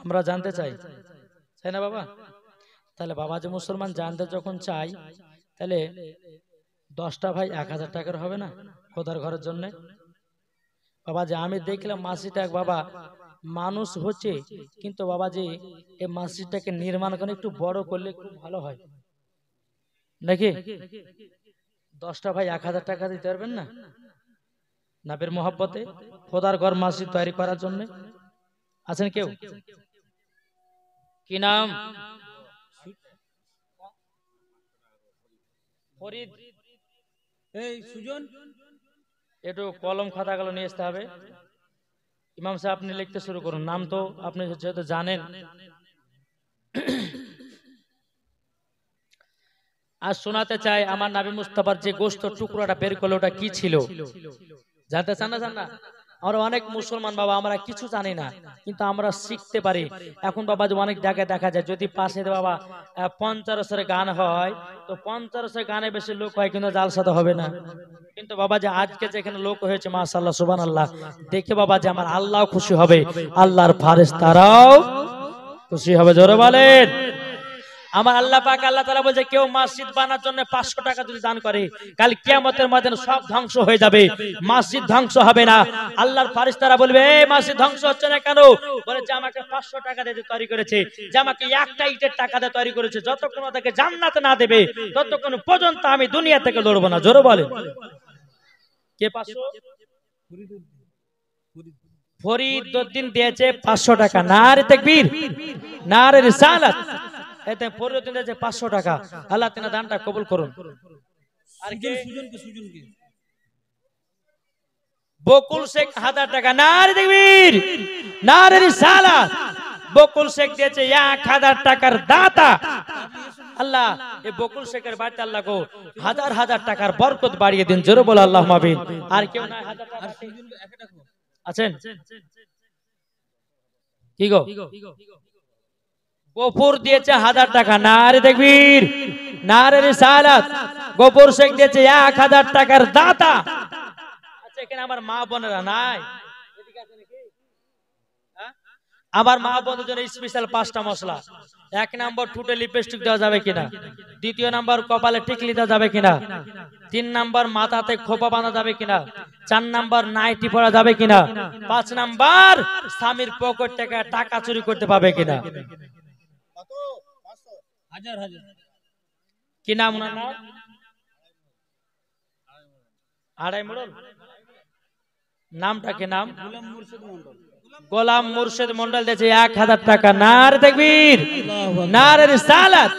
আমরা জানতে চাই, তাই না বাবা? তাহলে বাবা যে মুসলমান জানতে যখন চাই, তাহলে 10টা ভাই 1000 টাকার হবে না খোদার ঘরের জন্য? বাবা যে আমি দেখলাম মসজিদটা বাবা মানুষ হচ্ছে, কিন্তু বাবা যে এই মসজিদটাকে নির্মাণ করে একটু বড় করলে খুব ভালো হয় নাকি? 10টা ভাই 1000 টাকা দিতে পারবেন না নাবের মোহাব্বতে খোদার ঘর মসজিদ তৈরি করার জন্য? আছেন কেউ? কি নাম? ফরিদ। এই সুজন, একটু কলম খাতাগুলো নিয়ে আসতে হবে। ইমাম সাহেব আপনি লিখতে শুরু করুন, নাম তো আপনি যেহেতু জানেন। আর শোনাতে চাই আমার নবী মুস্তাফার যে গোশত টুকরোটা বের করলো ওটা কি ছিল, জানতে চান না? জান না? আমরা অনেক মুসলমান বাবা আমরা কিছু জানি না, কিন্তু আমরা শিখতে পারি। এখন বাবা যে অনেক জায়গায় দেখা যায় যদি পাশে বাবা 50 গান হয়, তো 50 গানে বেশি লোক হয় কিন্তু জালসাতে হবে না। কিন্তু বাবা যে আজকে যেখানে লোক হয়েছে মাশাআল্লাহ সুবহানাল্লাহ, দেখে বাবা যে আমার আল্লাহ খুশি হবে, আল্লাহর ফেরেশতারাও খুশি হবে। জোরে বলেন আমার আল্লাহ পাক আল্লাহ তাআলা বলেছে কেউ মসজিদ বানানোর জন্য 500 টাকা যদি দান করে, কাল কিয়ামতের ময়দানে সব ধ্বংস হয়ে যাবে, মসজিদ ধ্বংস হবে না। আল্লাহর ফেরেশতারা বলবে এই মসজিদ ধ্বংস হচ্ছে না কেন? বলেছে আমাকে 500 টাকা দিয়ে তৈরি করেছে, যে আমাকে একটা ইটের টাকা দিয়ে তৈরি করেছে, যতক্ষণ তাকে জান্নাতে না দেবে ততক্ষণ পর্যন্ত আমি দুনিয়া থেকে লড়বো না। জোরে বলে কে 500? ফরিদউদ্দিন দিয়েছে 500 টাকা। নারে তাকবীর, নারে রিসালাত। এতে ফরিদউদ্দিন দিয়েছে 500 টাকা। আল্লাহ তাআলা দানটা কবুল করুন। আর কে? সুজনকে বকুল শেখ 1000 টাকা। নারে তাকবীর, নারে রিসালাত। বকুল শেখ দিয়েছে 1000 টাকার দাতা। আল্লাহ এই বকুল শেখের বাড়িতে আল্লাহ গো হাজার হাজার টাকার বরকত বাড়িয়ে দিন। জোরে বলো আল্লাহুম্মা আমিন। আর কেউ না 1000 টাকা আছেন? কি গো? গফুর দিয়েছে 1000 টাকা। নারে তাকবীর, নারে রিসালাত। গফুর শেখ দিয়েছে 1000 টাকার দাতা। আচ্ছা এখানে আমার মা বোনেরা নাই? আমার মা বোনদের জন্য স্পেশাল 5টা মশলা। 1 নাম্বার ঠোঁটে লিপস্টিক দেওয়া যাবে কিনা? 2 নাম্বার কপালে টিকলি দেওয়া যাবে কিনা? 3 নাম্বার মাথাতে খোপা বাঁধা যাবে কিনা? 4 নাম্বার নাইটি পরা যাবে কিনা? 5 নাম্বার স্বামীর পকেট থেকে টাকা চুরি করতে পাবে কিনা? কি নাম ওনার নাম? আড়াই মোড়ল। নামটা কি নাম? গোলাম মুর্শিদ মন্ডল দিয়েছে 1000 টাকা। নারে তাকবীর, নারে রিসালাত।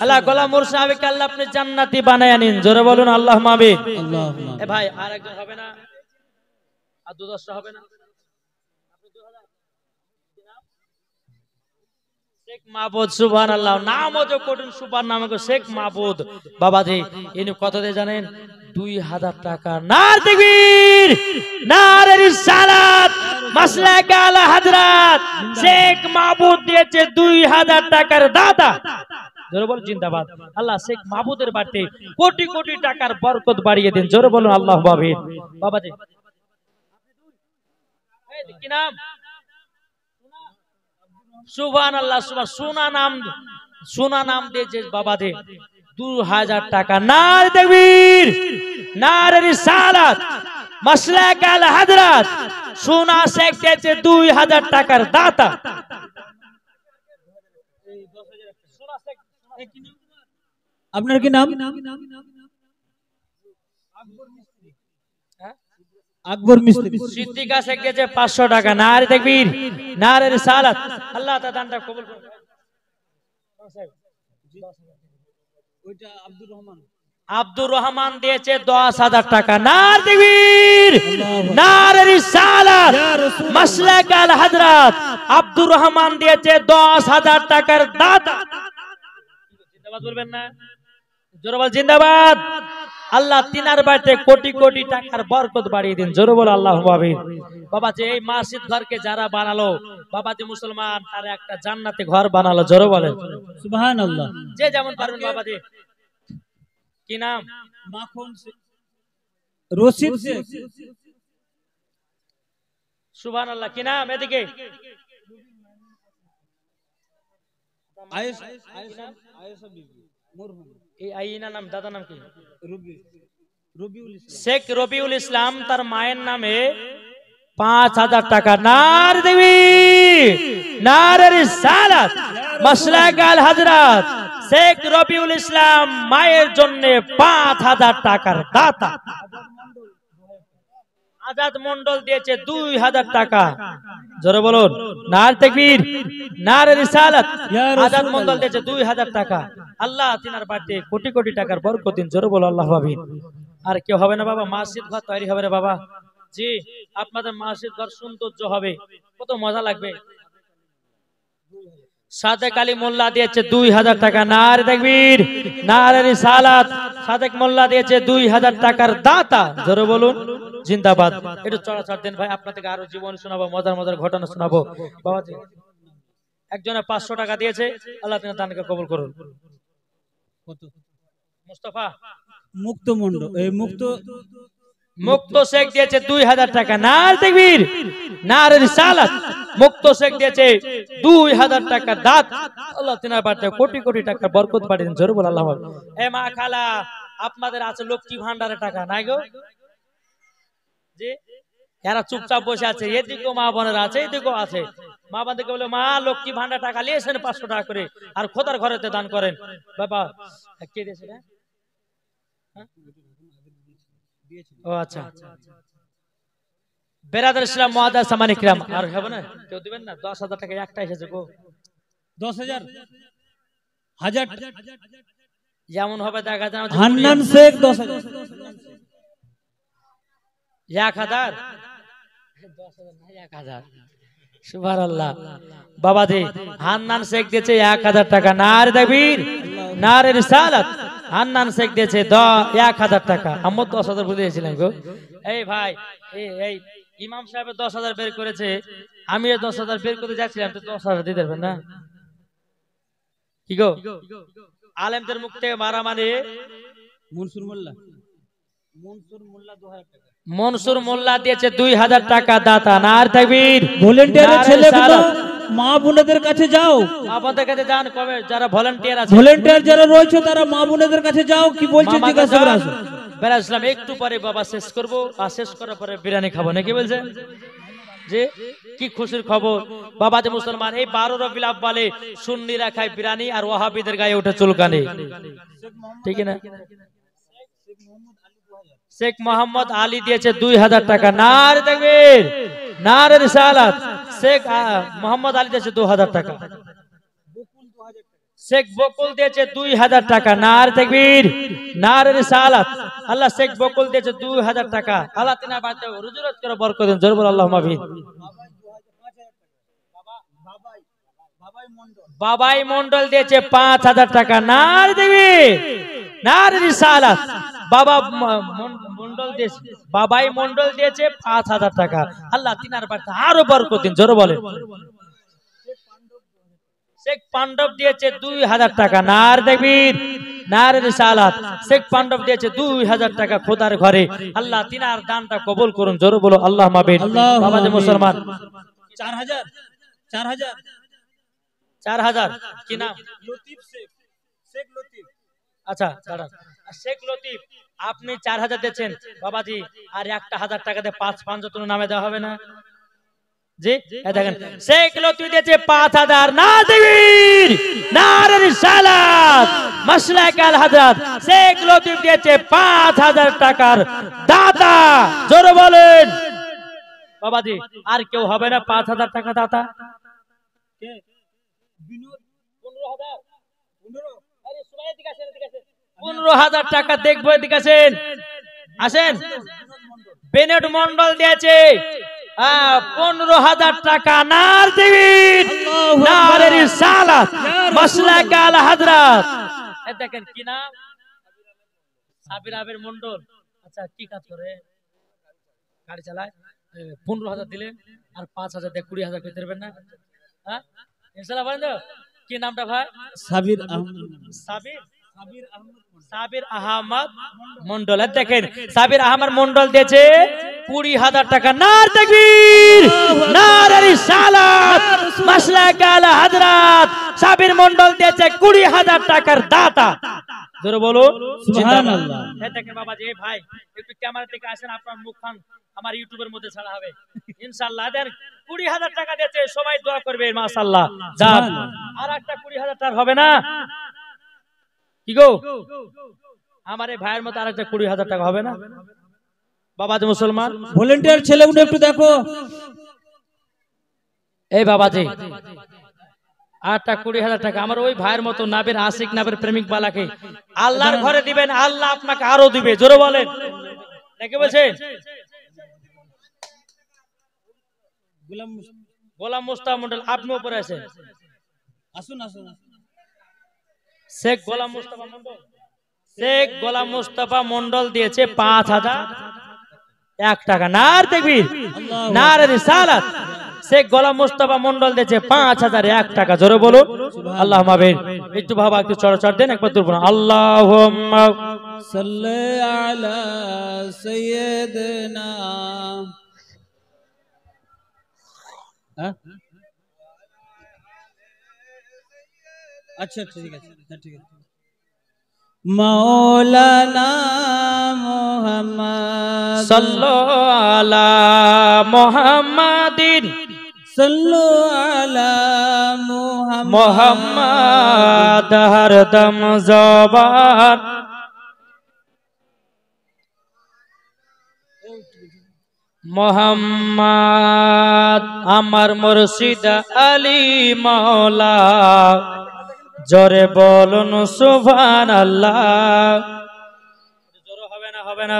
আল্লাহ গোলাম মুর্শিদ আবিকে আল্লাহ আপনি জান্নাতি বানায় নিন। জোরে বলুন আল্লাহুম্মা আমিন। এ ভাই আর একজন হবে না? আর 2-10টা হবে না? শেখ মাহবুব। সুবহানাল্লাহ। নামও যে কঠিন, সুবহান নাম শেখ মাহবুব। বাবা জি ইনি কত দিয়ে জানেন? 2000 টাকা। নারে তাকবীর, নারে রিসালাত। মাসলাক আলা হযরত শেখ মাহবুব দিয়েছে 2000 টাকার দাতা। জোরে বল জিন্দাবাদ। আল্লাহ শেখ মাহবুবের বাড়িতে কোটি কোটি টাকার বরকত বাড়িয়ে দিন। জোরে বলুন আল্লাহুম্মা আমিন। বাবা জি এই কি নাম? সুবহানাল্লাহ। সোনা নাম দিয়েছে বাবা দে 2000 টাকা। নারে তাকবীর, নারে রিসালাত। মাসলাক আলা হযরত সোনা শেখ দিয়েছে 2000 টাকার দাতা। আপনার কি নাম? আকবর মিস্ত্রি। সিদ্দিকা শেখ দিয়েছে 500 টাকা। নারে তাকবীর, নারে রিসালাত। আল্লাহ তাআলা দানটা কবুল করুন। ওইটা আব্দুর রহমান। আব্দুর রহমান দিয়েছে 10,000 টাকা। নারে তাকবীর, নারে রিসালাত। মাসলাক আল হযরত আব্দুর রহমান দিয়েছে 10,000 টাকার দাতা। জিন্দাবাদ বলবেন না? জোরে বল জিন্দাবাদ। আল্লাহ তিনার বাড়িতে কোটি কোটি টাকার বরকত বাড়িয়ে দিন। জোরে বল আল্লাহুম্মা আমিন। বাবা যে এই মসজিদ ঘরকে যারা বানালো, বাবা যে মুসলমান তারা একটা জান্নাতে ঘর বানালো। জোরে বলেন সুবহানাল্লাহ। যে যেমন পারবেন। বাবা যে কি নাম? মাখন রশিদ শেখ। সুবহানাল্লাহ। কি নাম? এদিকে আয়েশা আয়েশা আয়েশা বিবি মরহুম এই আইনা নাম, দাদা নাম কি? রবিউল ইসলাম। শেখ রবিউল ইসলাম, তার মায়ের নামে 5,000 টাকা। নার দেবী নারে রিসালাত মাসলাক আল হযরত শেখ রবিউল ইসলাম মায়ের জন্য 5,000 টাকার দাতা। আজাদ মন্ডল দিয়েছে 2,000 টাকা। জোরে বলুন নার তাকবীর নারে রিসালাত। আজাদ মন্ডল দিয়েছে 2,000 টাকা। আল্লাহ তিনার বাড়িতে কোটি কোটি টাকার বরকত দিন। জোরে বলো আল্লাহু আমিন। আর কেউ হবে না বাবা, মসজিদ ঘর তৈরি হবে রে বাবা। জি, আপনাদের মসজিদ ঘর সৌন্দর্য হবে, কত মজা লাগবে। সাদেক আলী মোল্লা দিয়েছে 2,000 টাকা। নারে তাকবীর নারে রিসালাত। সাদেক মোল্লা দিয়েছে 2,000 টাকার দাতা। জোরে বলুন জিন্দাবাদ। একটু চড়াচড় দেন ভাই, আপনাদেরকে আরো জীবন শোনাবো, মজার মজার ঘটনা শোনাবো। বাবাজি একজনে 500 টাকা দিয়েছে, আল্লাহ তিনার দানকে কবুল করুন। কত? মুস্তাফা মুক্ত মন্ডল এই মুক্ত শেখ দিয়েছে 2,000 টাকা। নারে তাকবীর নারে রিসালাত। মুক্ত শেখ দিয়েছে 2,000 টাকা দাত। আল্লাহ তিনার বাড়িতে কোটি কোটি টাকার বরকত পাঠিয়ে দিন। জোরে বল আল্লাহু আকবার। এ মা খালা, আপনাদের আছে লক্ষ্মী ভান্ডারের টাকা নাই গো? জি, এরা চুপচাপ বসে আছে। এদিকেও মা বোনেরা আছে, এদিকেও আছে। মা বোনদেরকে বলে মা লক্ষ্মী ভান্ডার টাকা নিয়েছেন 500 টাকা করে, আর খোদার ঘরেতে দান করেন। বাবা কে দিয়েছে রে? ও আচ্ছা, বেরাদার ইসলাম মুআদ্দাস সামান ইকরাম। আর হবে না কেউ দিবেন না? 10,000 টাকা একটা এসেছে গো। 10,000 হাজার যেমন হবে দেখা যায়। হান্নান শেখ 10,000 1000 10,000 সুবহানাল্লাহ। বাবা দে হান্নান শেখ দিয়েছে 1000 টাকা। নারে তাকবীর নারে রিসালাত। হান্নান শেখ দিয়েছে 1000 টাকা। আমরা 10,000 বলে দিয়েছিলাম গো। এই ভাই এই ইমাম সাহেব 10,000 বের করেছে, আমি 10,000 বের করতে যাচ্ছিলাম, তো 10,000 দিতে পারবেন না কি গো? আলেমদের মুখ থেকে মারা মানে মনসুর মোল্লা 2,000 টাকা। মনসুর মোল্লা দিয়েছে 2,000 টাকা দাতা। নারে তাকবীর। ভলান্টিয়ারের ছেলেগুলো মা বোনেদের কাছে যাও, মা বোনদের কাছে যান। কবে যারা ভলান্টিয়ার আছে, ভলান্টিয়ার যারা রয়েছে তারা মা বোনেদের কাছে যাও, কি বলছে জিজ্ঞাসা করে আসো। বেরা ইসলাম একটু পরে বাবা শেষ করব, আর শেষ করার পরে বিরিয়ানি খাবো নাকি বলছেন? যে কি খুশির খবর বাবা যে মুসলমান, এই 12 রবিউল আউয়ালে সুন্নিরা খায় বিরিয়ানি আর ওয়াহাবিদের গায়ে ওঠে চুলকানি, ঠিক না? শেখ মোহাম্মদ আলী দিয়েছে 2,000 টাকা। নারে তাকবীর নারে রিসালাত। শেখ মোহাম্মদ আলী দিয়েছে 2,000 টাকা। শেখ বকুল দিয়েছে 2,000 টাকা। নারে তাকবীর নারে রিসালাত। আল্লাহ শেখ বকুল দিয়েছে 2,000 টাকা। আল্লাহ তিনার বাড়িতে রুজি রোজগার করে বরকত দেন। জোরে বল আল্লাহুম্মা আমিন। বাবাই মন্ডল দিয়েছে 5,000 টাকা। নারে তাকবীর নারে রিসালাত। বাবা মন্ডল দিয়েছে, বাবাই মন্ডল দিয়েছে 5,000 টাকা। আল্লাহ তিনার বাড়িতে আরো বরকত দিন। জোরে বলেন। শেখ পাণ্ডব দিয়েছে 2,000 টাকা। নারে তাকবীর নারে রিসালাত। শেখ পাণ্ডব দিয়েছে 2,000 টাকা খোদার ঘরে। আল্লাহ তিনার দানটা কবুল করুন। জোরে বলো আল্লাহুম্মা আমিন। বাবা যে মুসলমান 4,000 কি নাম? লতিফ শেখ লতিফ। আচ্ছা দাঁড়ান, শেখ লতিফ আপনি 4,000 দিয়েছেন বাবাজি, আর 1,000 টাকা দিয়ে 5 যত নামে দেওয়া হবে না? জি দেখেন শেখ লতিফ দিয়েছে 5,000। না তাকবীর নারে রিসালাত মাসলাক আল হযরত। শেখ লতিফ দিয়েছে 5,000 টাকার দাতা। জোরে বলেন বাবাজি। আর কেউ হবে না 5,000 টাকা দাতা? কে? বিনোদ 15,000। 15,000 টাকা দেখবো, এদিকে আসেন, আসেন। বেনেট মন্ডল দিয়েছে 15,000 টাকা। নারে তাকবীর নারে রিসালাত মাসলাক আল হযরত। দেখেন কি নাম? সাবির আবের মন্ডল। আচ্ছা কি কাজ করে? গাড়ি চালায়। 15,000 দিলেন, আর 5,000 দিয়ে 20,000 করতে পারবেন না? হ্যাঁ ইনশাআল্লাহ বলেন তো। কি নামটা ভাই? সাবির আহমদ। সাবির আহমদ মন্ডল। দেখেন সাবির আহমদ মন্ডল দিয়েছে 20,000 টাকা। নারে তাকবীর নারে রিসালাত মাসলাক আলা হযরত সাবির মন্ডল দিয়েছে 20,000 টাকার দাতা। জোরে বলো সুবহানাল্লাহ। এই দেখেন বাবাজি, এই ভাই একটু ক্যামেরা থেকে আসেন, আপনার মুখখান আমার ইউটিউবের মধ্যে ছাড়া হবে ইনশাআল্লাহ। দেন 20,000 টাকা দিয়েছে, সবাই দোয়া করবে মাশাআল্লাহ। যান আর একটা 20,000 টাকা হবে না কি গো? আমার এই ভাইয়ের মতো আরেকটা 20,000 টাকা হবে না বাবাজি মুসলমান? ভলেন্টিয়ার ছেলেগুলো একটু দেখো। এই বাবাজি আটটা 20,000 টাকা আমার ওই ভাইয়ের মতো নাবের আশিক, নাবের প্রেমিক বালাকে আল্লাহর ঘরে দিবেন, আল্লাহ আপনাকে আরো দিবে। জোরে বলেন, নাকি বলছেন? গোলাম মুস্তাফা মন্ডল আপনি উপরে আছেন, আসুন আসুন। শেখ গোলাম মুস্তাফা মন্ডল, শেখ গোলাম মুস্তাফা মন্ডল দিয়েছে 5,001 টাকা। নার তাকবীর, নার রিসালাত। শেখ গোলাম মুস্তাফা মন্ডল দিয়েছে 5,001 টাকা। জোরে বলো আল্লাহুম্মা আমিন। একটু বাবা একটু চড় দেন একবার দূর বলুন আল্লাহুম্মা সাল্লি আলা সাইয়্যিদিনা। আচ্ছা ঠিক আছে, ঠিক আছে। মাওলানা মুহাম্মদ সাল্লাল্লাহু আলা মুহাম্মাদিন সাল্লু আলা মুহাম্মাদ হরদম জবান। মুহাম্মদ আমার মুর্শিদ আলী মাওলা, জোরে বলুন সুবহানাল্লাহ। জোরে হবে না, হবে না?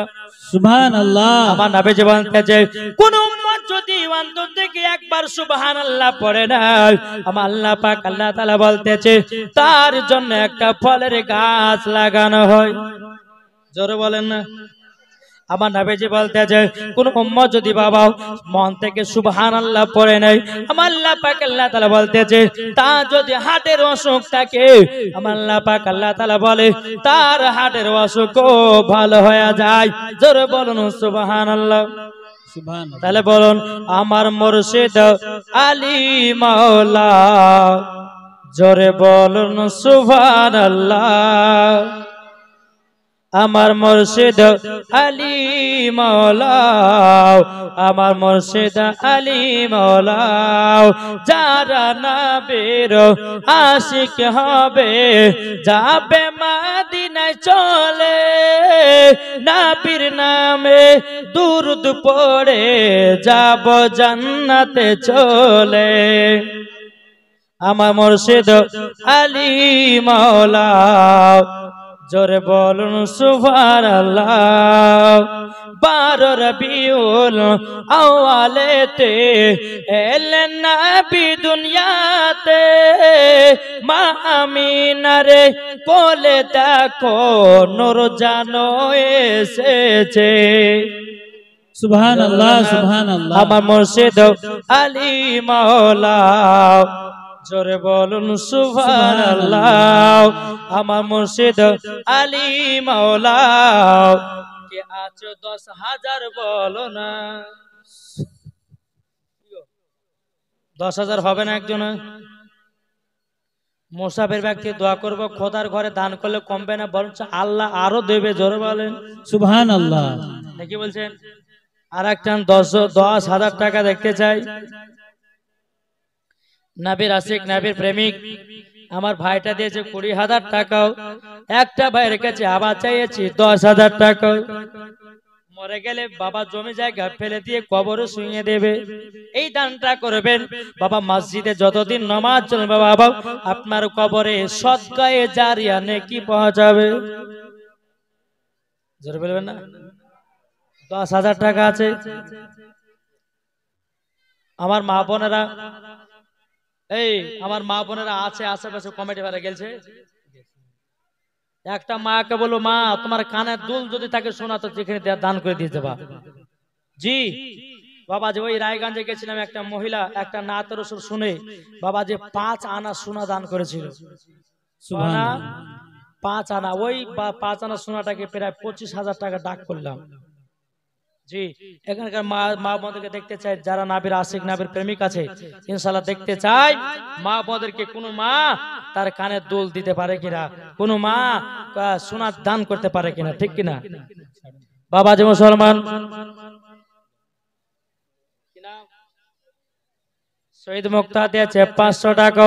সুবহানাল্লাহ। আমার নবী জীবন থেকে কোন উম্মত যদি অন্তর থেকে একবার সুবহানাল্লাহ পড়ে না, আমার আল্লাহ পাক আল্লাহ তাআলা বলতেছে তার জন্য একটা ফলের গাছ লাগানো হয়। জোরে বলেন না? আমার নবীজি বলতেছে কোন উম্মত যদি বাবা মন থেকে সুবহানাল্লাহ পড়ে নাই, আমার আল্লাহ পাক আল্লাহ তাআলা বলতেছে তা যদি হার্টের অসুখ থাকে, আমার আল্লাহ পাক আল্লাহ তাআলা বলে তার হার্টের অসুখও ভালো হয়ে যায়। জোরে বলুন সুবহানাল্লাহ। সুবহানাল্লাহ। তাহলে বলুন আমার মুর্শিদ আলী মাওলা, জোরে বলুন সুবহানাল্লাহ। আমার মুর্শিদ আলী মাওলা, আমার মুর্শিদ আলী মাওলা, যারা নবীর আশিক হবে যাবে মদিনায় চলে, নবীর নামে দুরূদ পড়ে যাব জান্নাতে চলে। আমার মুর্শিদ আলী মাওলা, জোরে বলুন সুবহানাল্লাহ। 12 রবিউল আউয়ালেতে এলেন নবী দুনিয়াতে, মা আমিনারে কোলে দেখো নূর জানো এসেছে। সুবহানাল্লাহ সুবহানাল্লাহ। আমার মুর্শিদ আলী মাওলা, জোরে বলুন সুবহানাল্লাহ। আমার মুর্শিদ আলী মাওলা, কে আছো 10,000 বলো না। 10,000 হবে না একজন? মুসাফির ব্যক্তি দোয়া করব খোদার ঘরে দান করলে কমবে না, বরঞ্চ আল্লাহ আরো দেবে। জোরে বলেন সুবহানাল্লাহ। নাকি বলছেন? আর একটা 10,000 টাকা দেখতে চাই। নবীর আশিক, নবীর প্রেমিক আমার ভাইটা দিয়েছে 20,000 টাকাও। একটা ভাইয়ের কাছে আবার চাইছি 10,000 টাকা। মরে গেলে বাবা জমি জায়গা ফেলে দিয়ে কবরে শুইয়ে দেবে। এই দানটা করবেন বাবা। মসজিদে যতদিন নামাজ চলবে বাবা, আপনার কবরে সদকায়ে জারিয়া নেকি পৌঁছাবে। জোরে বলবেন না? 10,000 টাকা আছে। আমার মা বোনেরা, এই আমার মা বোনেরা আছে আশেপাশে কমিটি ভাড়া গেছে। একটা মাকে বলো, মা তোমার কানের দুল যদি থাকে সোনা তো যেখানে দান করে দিয়ে দেবা। জি বাবা, যে ওই রায়গঞ্জে গেছিলাম, একটা মহিলা একটা নাতের ওসব শুনে বাবা যে 5 আনা সোনা দান করেছিল। সোনা 5 আনা, ওই 5 আনা সোনাটাকে প্রায় 25,000 টাকা ডাক করলাম। জি, এখানকার মা মা বোনদেরকে দেখতে চাই, যারা নাবির আশিক নাবির প্রেমিক আছে, ইনশাআল্লাহ দেখতে চাই মা বোনদেরকে কোনো মা তার কানে দুল দিতে পারে কিনা, কোনো মা সোনার দান করতে পারে কিনা, ঠিক কিনা? বাবা যে মুসলমান শহীদ মুক্তা দিয়েছে 500 টাকা,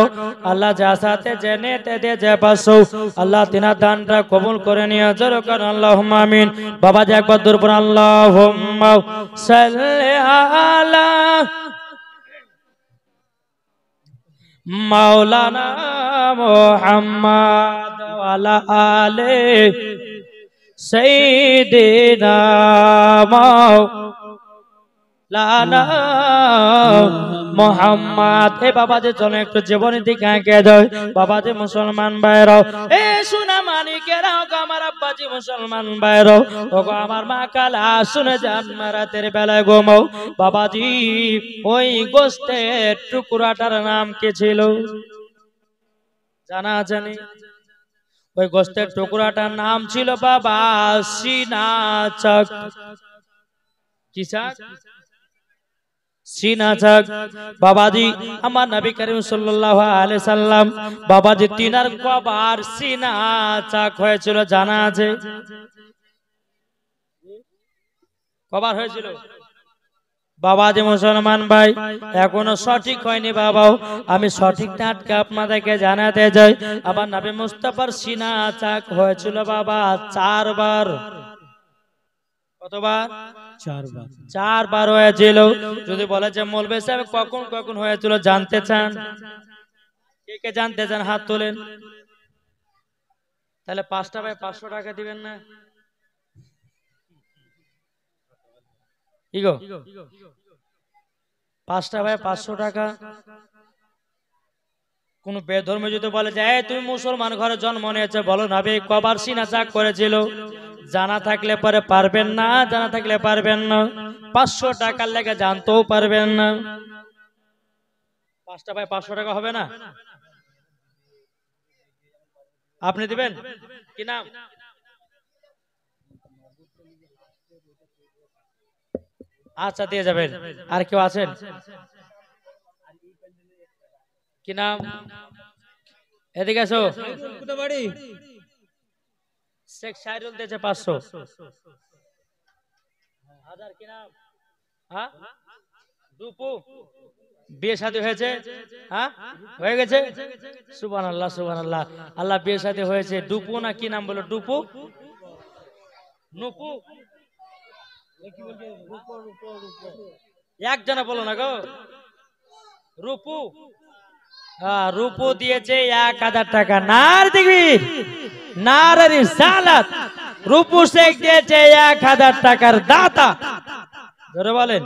আল্লাহ যা সাথে জেনে তে দিয়েছে 500, আল্লাহ তিনার দানটা কবুল করে নিয়ে জোরে কর আল্লাহুম্মা আমিন। বাবা যে একবার দূর পর আল্লাহুম্মা সাল্লি আলা মাওলানা মুহাম্মদ ওয়া আলা আলি সাইয়্যিদিনা লানা মোহাম্মদ। এ বাবা যে চলো একটু জীবনের দিকে আগে যাই। বাবা যে মুসলমান ভাইরাও, এ সোনা মানিকেরাও, আমার আব্বাজি মুসলমান ভাইরাও, ওগো আমার মা কালা শুনে যান রাতের বেলায় ঘুমাও। বাবাজি ওই গোস্তের টুকরাটার নাম কি ছিল জানা জানি? ওই গোস্তের টুকরাটার নাম ছিল বাবা সিনা চাক। কি চাক? সিনা চাক। বাবাজি আমার নবী করিম সাল্লাল্লাহু আলাইহি সাল্লাম বাবাজি তিনার কবার সিনা চাক হয়েছিল জানা আছে? কবার হয়েছিল? বাবাজি মুসলমান ভাই এখনো সঠিক হয়নি বাবাও, আমি সঠিক নাটকে আপনাদেরকে জানাতে যাই। আমার নবী মুস্তাফার সিনা চাক হয়েছিল বাবা 4 বার। কতবার? 4 বার। 4 বার হয়েছিল। যদি বলে যে মৌলভী সাহেব কখন কখন হয়েছিল জানতে চান, কে কে জানতে চান হাত তোলেন। তাহলে 5টা ভাই 500 টাকা দিবেন না? কি গো 5টা ভাই 500 টাকা। কোন বেধর্মী যদি বলে যে তুমি মুসলমান ঘরে জন্ম নিয়েছে, বলো নবী কবার সিনা চাক করেছিল, জানা থাকলে পরে পারবেন না, জানা থাকলে পারবেন না। 500 টাকার লেগে জানতেও পারবেন না। 5টা ভাই 500 টাকা হবে না? আপনি দিবেন কি নাম? আচ্ছা দিয়ে যাবেন। আর কেউ আছেন? কি নাম? এদিকে আসো। কোথায় বাড়ি? শেখ শাহরুল দিয়েছে 500। হাজার কি নাম? হ্যাঁ দুপু বিয়ে শাদী হয়েছে? হ্যাঁ হয়ে গেছে। সুবহানাল্লাহ সুবহানাল্লাহ। আল্লাহ বিয়ে শাদী হয়েছে। দুপু না কি নাম বলো? দুপু নুপু একজনে বলো না গো। রূপু, হ্যাঁ রূপু দিয়েছে 1000 টাকা। নার দেখবি নার রিসালাত। রূপু শেখ দিয়েছে 1000 টাকার দাতা। ধরে বলেন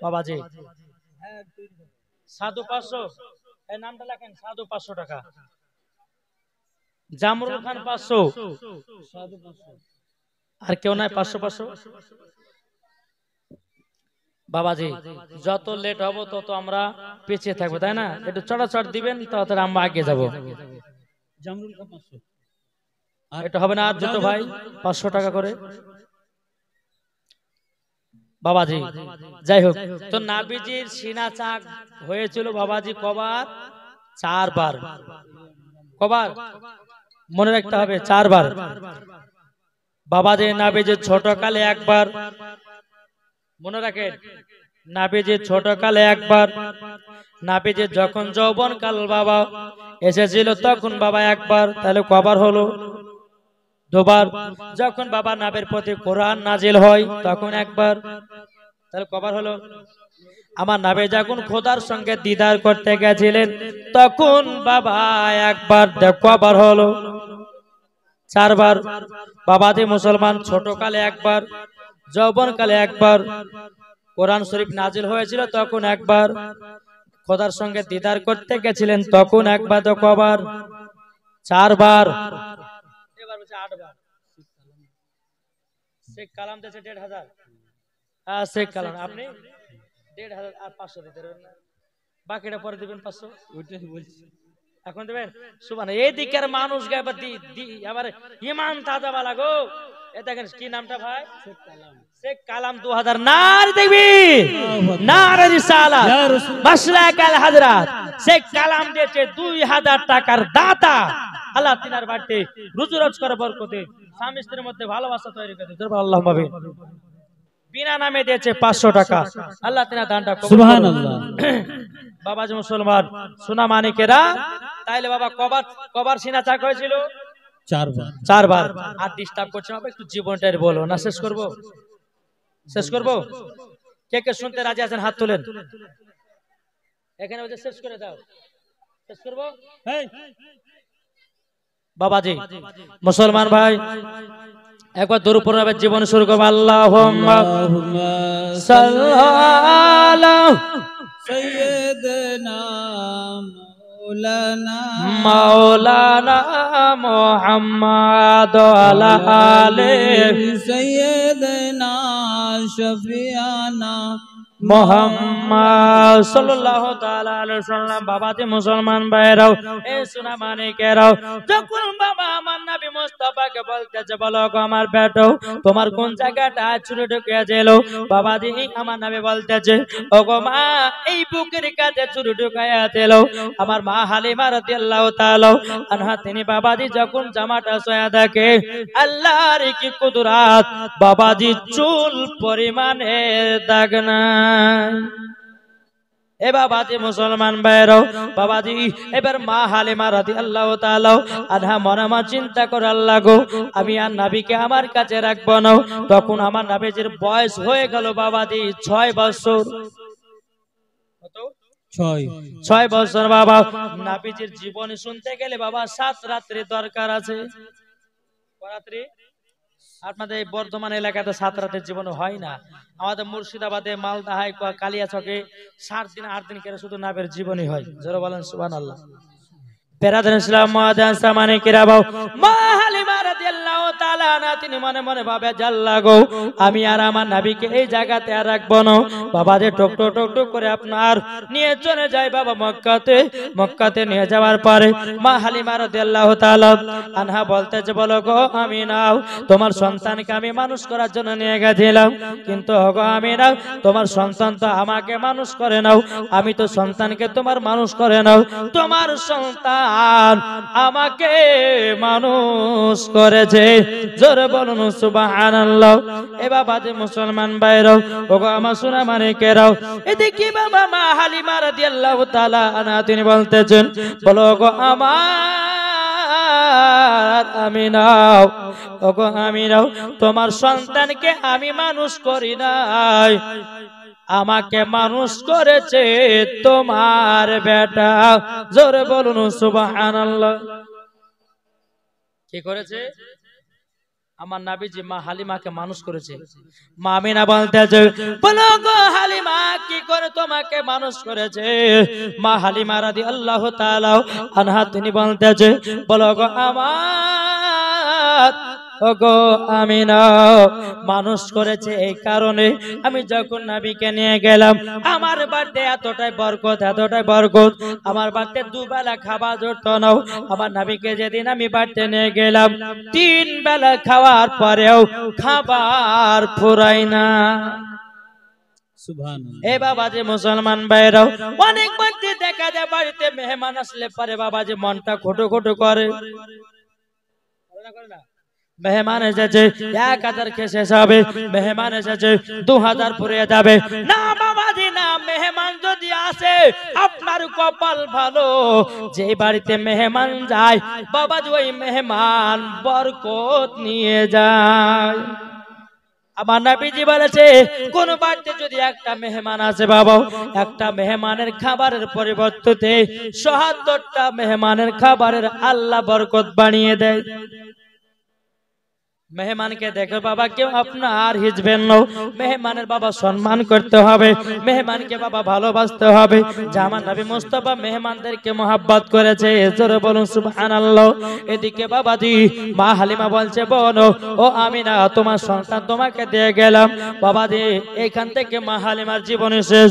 বাবাজি। সাধু 500, এই নামটা লেখেন সাধু 500 টাকা। জামরুল খান 500। আর কেউ নাই 500 500? বাবাজি যত লেট হব তত আমরা পিছিয়ে থাকবো, তাই না? একটু চড়াচড় দিবেন তত আমরা আগে যাবো। জামরুল খা 500। এটা হবে না? আর দুটো ভাই 500 টাকা করে। বাবাজি যাই হোক, তো নাবিজির সিনা চাক হয়েছিল বাবাজি কবার? 4 বার। কবার মনে রাখতে হবে? 4 বার। বাবাজি নাবিজির ছোট কালে একবার, মনে রাখেন, নাবিজির ছোট কালে একবার, নাবিজির যখন যৌবন কাল বাবা এসেছিল তখন বাবা একবার। তাহলে কবার হলো? 2 বার। যখন বাবা নাবির প্রতি কোরআন নাজিল হয় তখন একবার। তাহলে কবার হলো? আমার নবী যখন খোদার সঙ্গে দিদার করতে গেছিলেন তখন বাবা একবার। কবার হলো? 4 বার। বাবাজি মুসলমান ছোট কালে একবার, যৌবন কালে একবার, কোরআন শরীফ নাজিল হয়েছিল তখন একবার, খোদার সঙ্গে দিদার করতে গেছিলেন তখন একবার। তো কবার? 4 বার। এবার বলছে 8 বার। শেখ কালাম দিয়েছে 1500। হ্যাঁ শেখ কালাম আপনি 1500 আর 500 দিতে পারবেন না, বাকিটা পরে দিবেন 500। ওইটাই বলছি। এখন দেবেন সুবহান। এইদিকের মানুষ গায়ে আবার ইমান তাজা বালা গো। এ দেখেন কি নামটা ভাই? শেখ কালাম 2000 নারে দেখবি নারে রিসালাত মাসলাকাল হযরত শেখ কালাম দিয়েছে 2000 টাকার দাতা। আল্লাহ তিনার বাড়িতে রুজি রোজ করে বরকতে স্বামী স্ত্রীর মধ্যে ভালোবাসা তৈরি করে দিতে আল্লাহ পাবে। বিনা নামে দিয়েছে 500 টাকা। আল্লাহ তিনার দানটা কবুল করুন সুবহানাল্লাহ। বাবাজি মুসলমান সোনা মানিকেরা, তাইলে বাবা কবার সিনা চাক হয়েছিল? 4 বার। 4 বার। আর ডিস্টার্ব করছে বাবা, একটু জীবনটাই বলো না, শেষ করব শেষ করব। কে কে শুনতে রাজি আছেন হাত তোলেন। এখানে বলছে শেষ করে দাও, শেষ করব। বাবাজি মুসলমান ভাই একবার দরুদ পড়বে, জীবন শুরু করব। আল্লাহুম্মা সাল্লাল্লাহু সাইয়্যিদানা মাওলানা মুহাম্মদ ওয়া আলিহি সাইয়্যিদানা শফিয়ানা মুহাম্মদ সাল্লাল্লাহু তাআলা আলাইহি সাল্লাম। বাবাজি মুসলমান ভাইরাও, এই সোনা মানিকেরাও, যখন বাবা আমার নবী মুস্তাফাকে বলতেছে বলো গো আমার বেটো তোমার কোন জায়গাটা ছুরে ঢুকিয়েছিল, বাবাজি আমার নবী বলতেছে ও গো মা এই বুকের কাছে ছুরে ঢুকাইয়াছিল আমার মা হালিমা রাদিয়াল্লাহু তাআলা আনহা। তিনি বাবাজি যখন জামাটা সয়া দেখে আল্লাহর কি কুদরত, বাবাজি চুল পরিমাণে দাগ না। এ বাবাজি মুসলমান ভাইরাও, বাবাজি এবার মা হালিমা রাদিয়াল্লাহু তাআলা আনহা মনে মনে চিন্তা করে আল্লাহ গো আমি আর নবীকে আমার কাছে রাখবো না। তখন আমার নবীজির বয়স হয়ে গেল বাবাজি 6 বছর। কত? 6 বছর। বাবা নবীজির জীবনী শুনতে গেলে বাবা 7 রাত্রি দরকার আছে। রাত্রি আপনাদের বর্ধমান এলাকাতে 7 রাতের জীবন হয় না। আমাদের মুর্শিদাবাদে মালদাহায় কালিয়াচকে 7 দিন 8 দিন করে শুধু নবীর জীবনী হয়। জোরে বলেন সুবহানাল্লাহ। বেরাদার ইসলাম মুআজ্জাজ সামানে কিরাবাও, মা হালিমা রাদিয়াল্লাহু তাআলা আনহা তিনি মনে মনে ভাবে জাল্লা গো আমি আর আমার নবীকে এই জায়গাতে আর রাখবো না। বাবা যে টক টক টক টক করে আপনার নিয়ে চলে যায় বাবা মক্কাতে। মক্কাতে নিয়ে যাওয়ার পরে মা হালিমা রাদিয়াল্লাহু তাআলা আনহা বলতেছে বলো গো আমি নাও তোমার সন্তানকে আমি মানুষ করার জন্য নিয়ে গেছিলাম, কিন্তু গো আমি নাও তোমার সন্তান তো আমাকে মানুষ করে নাও, আমি তো সন্তানকে তোমার মানুষ করে নাও, তোমার সন্তান আমাকে মানুষ করেছে। জোরে বলুন সুবহানাল্লাহ। এ বাবা যে মুসলমান ভাইরাও, ওগো আমার সোনা মানিকেরাও, এদিকে বাবা মা হালিমা রাদিয়াল্লাহু তাআলা আনহা তিনি বলতেছেন বলো গো আমার আমিনাও, ওগো আমিনাও তোমার সন্তানকে আমি মানুষ করি নাই, আমাকে মানুষ করেছে তোমার বেটা। জোরে বলুন সুবহানাল্লাহ। কি করেছে? আমার নবীজি মা হালিমাকে মানুষ করেছে। মা আমিনা বলতেছে বলো গো হালিমা কি করে তোমাকে মানুষ করেছে? মা হালিমা রাদিয়াল্লাহু তাআলা আনহা তিনি বলতেছে বলো গো আমার ওগো আমিনা মানুষ করেছে এই কারণে আমি যখন নবীকে নিয়ে গেলাম আমার বাড়িতে এতটাই বরকত আমার বাড়িতে দুবেলা খাবার জুটতো না। আমার নবীকে যেদিন আমি বাড়িতে নিয়ে গেলাম 3 বেলা খাওয়ার পরেও খাবার ফুরায় না। এ বাবাজি মুসলমান ভাইরাও, অনেক বাড়িতে দেখা যায় বাড়িতে মেহমান আসলে পরে বাবাজি মনটা খোটো খোটো করে। মেহমান এসেছে 1000 খেয়ে শেষ হবে, মেহমান এসেছে 2000 ফুরিয়ে যাবে না বাবাজি না। মেহমান যদি আসে আপনার কপাল ভালো, যে বাড়িতে মেহমান যায় বাবাজি ওই মেহমান বরকত নিয়ে যায়। আমার নবীজি বলেছে কোন বাড়িতে যদি একটা মেহমান আসে বাবা, একটা মেহমানের খাবারের পরিবর্তে ৭৭টা মেহমানের খাবারের আল্লাহ বরকত বানিয়ে দেয়। মেহমানকে দেখো বাবা কেউ আপনার হিজবেন না, মেহমানের বাবা সম্মান করতে হবে, মেহমানকে বাবা ভালোবাসতে হবে। যে আমার নবী মুস্তাফা মেহমানদেরকে মোহাব্বত করেছে। জোরে বলুন সুবহানাল্লাহ। এদিকে বাবাজি মা হালিমা বলছে বোনো ও আমিনা তোমার সন্তান তোমাকে দিয়ে গেলাম। বাবাজি এখান থেকে মা হালিমার জীবন শেষ।